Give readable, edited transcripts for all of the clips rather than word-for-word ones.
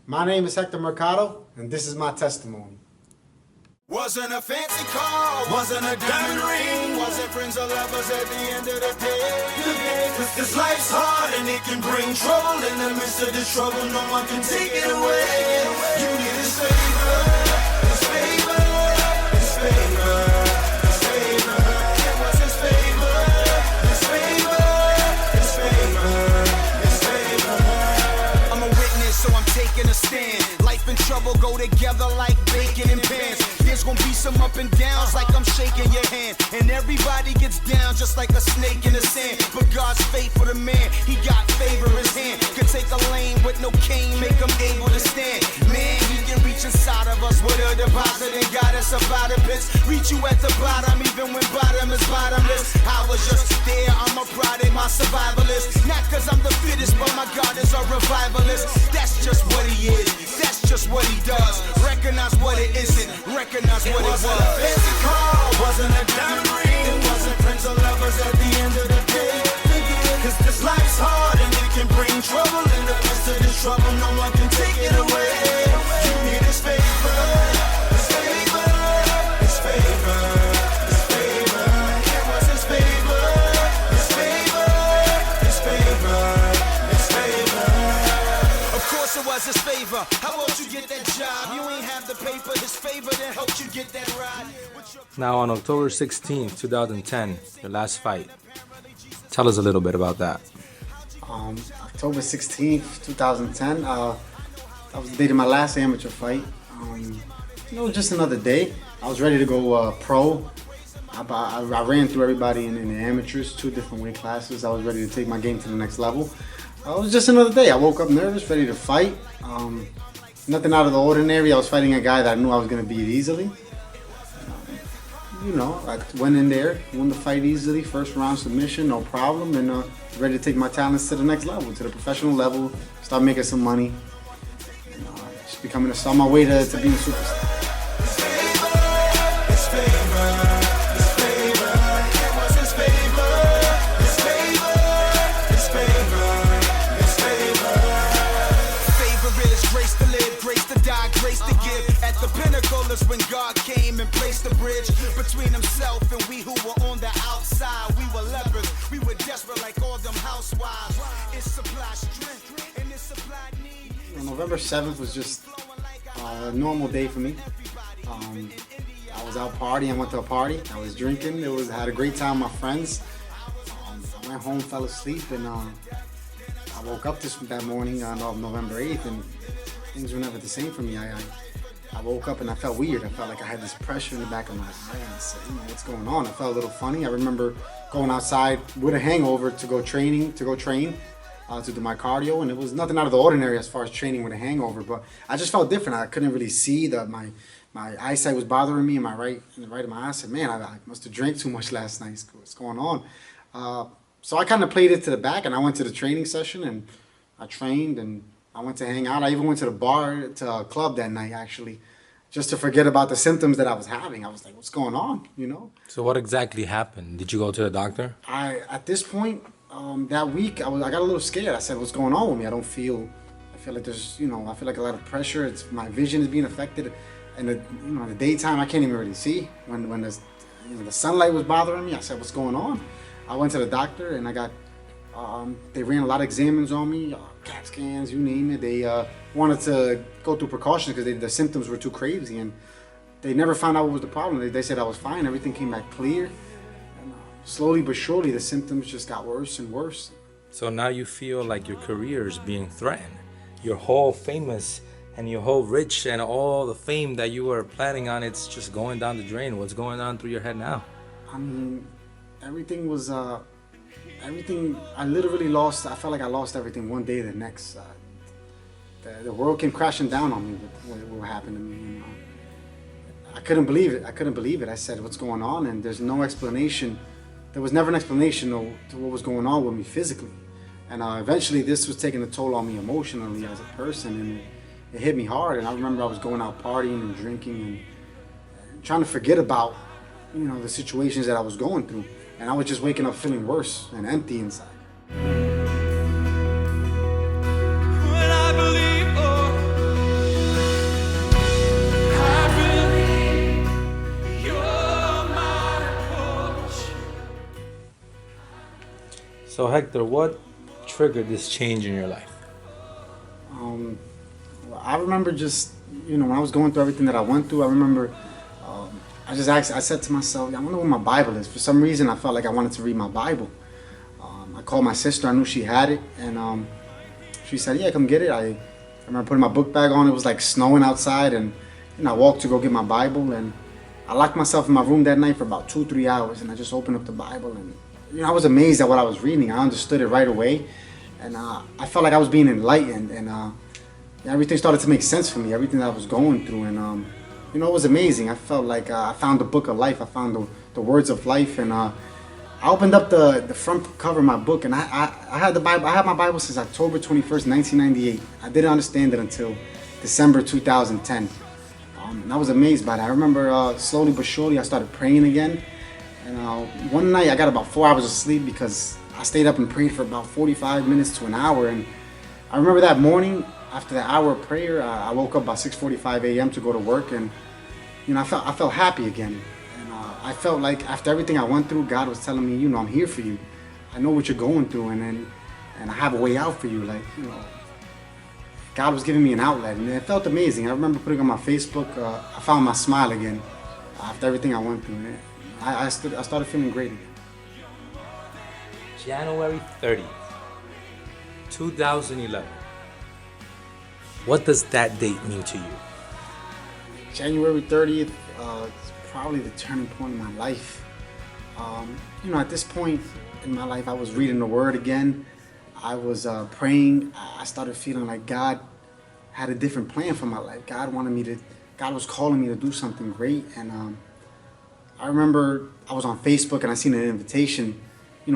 My name is Hector Mercado, and this is my testimony. Wasn't a fancy car, wasn't a diamond ring, wasn't friends or lovers at the end of the day. Cause life's hard and it can bring trouble. In the midst of this trouble, no one can take it away. You need His favor, His favor, His favor, His favor. It was His favor, His favor, His favor, His favor. I'm a witness, so I'm taking a stand. Life and trouble go together like bacon and pants. There's gonna be some up and downs like I'm shaking your hand. And everybody gets down just like a snake in the sand. But God's faithful to man, He got favor in His hand. Could take a lane with no cane, make him able to stand. Man, He can reach inside of us with a deposit and got us about a pits. Reach you at the bottom, even when bottom is bottomless. I was just there, I'm a pride in my survivalist. Not cause I'm the fittest, but my God is a revivalist. That's just what He is, that's just what He does. Recognize what it isn't, recognize what it was. It wasn't a fancy car, wasn't a diamond ring, it wasn't friends or lovers at the end of the day. Cause this life's hard and it can bring trouble. In the midst of this trouble, no one can take it away. You need His favor, His favor, His favor, His favor. It was His favor, His favor, His favor, His favor. Of course it was His favor. How else you get that job? You ain't have the paper. His favor that helped you get that ride. Now on October 16th, 2010, your last fight. Tell us a little bit about that. October 16th, 2010, that was the date of my last amateur fight. Just another day. I was ready to go pro. I ran through everybody in the amateurs, 2 different weight classes. I was ready to take my game to the next level. It was just another day. I woke up nervous, ready to fight. Nothing out of the ordinary. I was fighting a guy that I knew I was going to beat easily. I went in there, won the fight easily, first round submission, no problem, and ready to take my talents to the next level, to the professional level, start making some money, and just becoming on my way to being a superstar. The pinnacle is when God came and placed the bridge between Himself and we who were on the outside. We were lepers, we were desperate like all them housewives. It supplied strength and it supplied need. November 7th was just a normal day for me. I was out partying, I went to a party, I was drinking, I had a great time with my friends. I went home, fell asleep, and I woke up that morning on November 8th, and things were never the same for me. I woke up and I felt weird. I felt like I had this pressure in the back of my head. I said, what's going on? I felt a little funny. I remember going outside with a hangover to go train, to do my cardio, and it was nothing out of the ordinary as far as training with a hangover, but I just felt different. I couldn't really see my eyesight was bothering me in the right of my eye. I said, man, I must have drank too much last night. What's going on? So I kind of played it to the back, and I went to the training session, and I trained, and I went to hang out. I even went to the bar, to a club that night, actually, just to forget about the symptoms that I was having. I was like, what's going on, So what exactly happened? Did you go to the doctor? At this point, that week, I got a little scared. I said, what's going on with me? I feel like there's, I feel like a lot of pressure. My vision is being affected. And the daytime, I can't even really see. When the sunlight was bothering me, I said, what's going on? I went to the doctor, and I got, they ran a lot of exams on me, CAT scans, you name it. They wanted to go through precautions because the symptoms were too crazy, and they never found out what was the problem. They said I was fine, everything came back clear. And slowly but surely, the symptoms just got worse and worse. So now you feel like your career is being threatened. Your whole famous and your whole rich and all the fame that you were planning on, it's just going down the drain. What's going on through your head now? I mean, everything was, everything, I literally lost, I felt like I lost everything one day to the next. The world came crashing down on me with what happened to me. I couldn't believe it. I said, what's going on? And there's no explanation. There was never an explanation to what was going on with me physically. And eventually this was taking a toll on me emotionally as a person, and it hit me hard. And I remember I was going out partying and drinking and trying to forget about, the situations that I was going through. And I was just waking up feeling worse and empty inside. When I believe, So Hector, what triggered this change in your life? I remember just, when I was going through everything that I went through, I remember I said to myself, I wonder where my Bible is. For some reason, I felt like I wanted to read my Bible. I called my sister, I knew she had it, and she said, yeah, come get it. I remember putting my book bag on, it was like snowing outside, and I walked to go get my Bible, and I locked myself in my room that night for about 2-3 hours, and I just opened up the Bible, and I was amazed at what I was reading. I understood it right away, and I felt like I was being enlightened, and everything started to make sense for me, everything that I was going through, and it was amazing. I felt like I found the book of life, I found the words of life, and I opened up the front cover of my book, and I had the Bible. I had my Bible since October 21st, 1998. I didn't understand it until December 2010. And I was amazed by that. I remember slowly but surely I started praying again, and one night I got about 4 hours of sleep because I stayed up and prayed for about 45 minutes to an hour. And I remember that morning, after the hour of prayer, I woke up about 6:45 a.m. to go to work, and I felt happy again. And I felt like after everything I went through, God was telling me, I'm here for you. I know what you're going through, and I have a way out for you. Like, God was giving me an outlet, and it felt amazing. I remember putting on my Facebook, I found my smile again after everything I went through. I started feeling great again. January 30th, 2011. What does that date mean to you? January 30th is probably the turning point in my life. At this point in my life, I was reading the Word again. I was praying. I started feeling like God had a different plan for my life. God was calling me to do something great. And I remember I was on Facebook and I seen an invitation,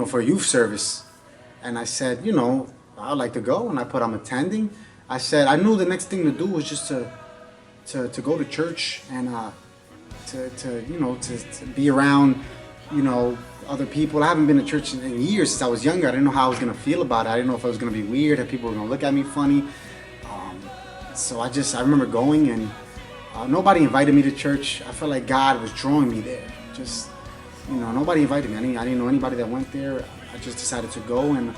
for a youth service. And I said, I'd like to go. And I put I'm attending. I said I knew the next thing to do was just to go to church and to be around, other people. I haven't been to church in years since I was younger. I didn't know how I was gonna feel about it. I didn't know if I was gonna be weird, if people were gonna look at me funny. So I remember going, and nobody invited me to church. I felt like God was drawing me there. Just, nobody invited me. I didn't know anybody that went there. I just decided to go, and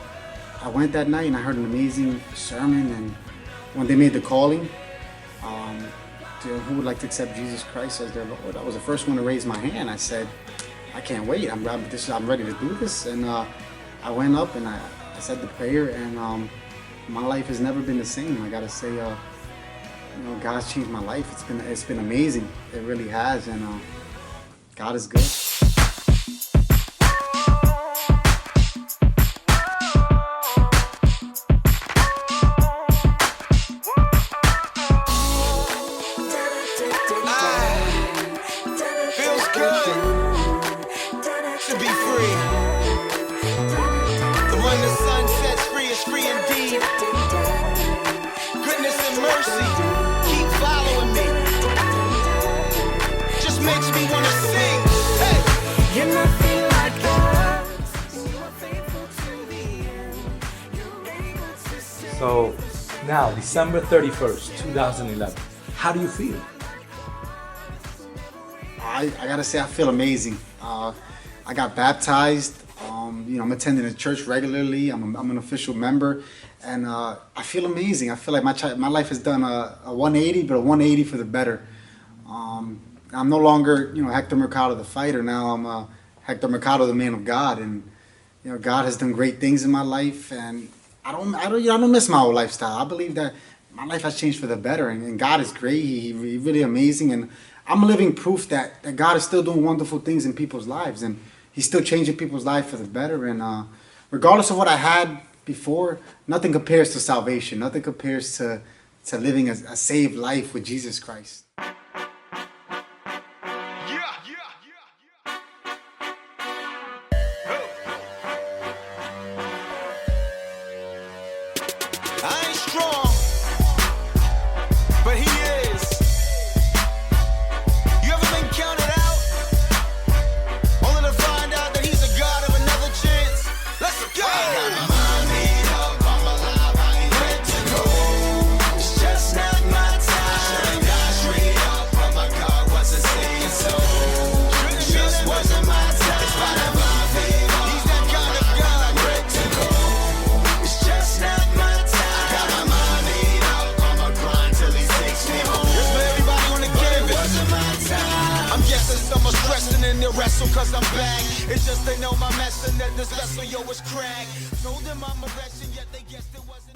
I went that night, and I heard an amazing sermon. And when they made the calling, to who would like to accept Jesus Christ as their Lord, I was the first one to raise my hand. I said, I can't wait. I'm ready to do this. And I went up and I said the prayer, and my life has never been the same. I gotta say, God's changed my life. It's been amazing. It really has, and God is good. Feels good to be free. The one the sun sets free is free indeed. Goodness and mercy keep following me. Just makes me wanna sing. Hey, you're nothing like God. You are faithful to the end. You're able to say. So now, December 31st, 2011. How do you feel? I gotta say, I feel amazing. I got baptized. I'm attending a church regularly. I'm an official member, and I feel amazing. I feel like my life has done a 180, but a 180 for the better. I'm no longer, Hector Mercado the fighter. Now I'm Hector Mercado, the man of God, and God has done great things in my life, and I don't miss my old lifestyle. I believe that my life has changed for the better, and God is great. He's really amazing, and I'm living proof that God is still doing wonderful things in people's lives, and He's still changing people's lives for the better. And regardless of what I had before, nothing compares to salvation. Nothing compares to living a saved life with Jesus Christ. I ain't strong, but he is. You ever been counted out? Only to find out that he's a God of another chance. Let's go! I got my mind made up, I'm alive, I ain't ready to go. It's just not my time. I got straight wrestle cause I'm back. It's just they know my mess and that this vessel, yo, is cracked. Told them I'm a wretch and yet they guessed it wasn't.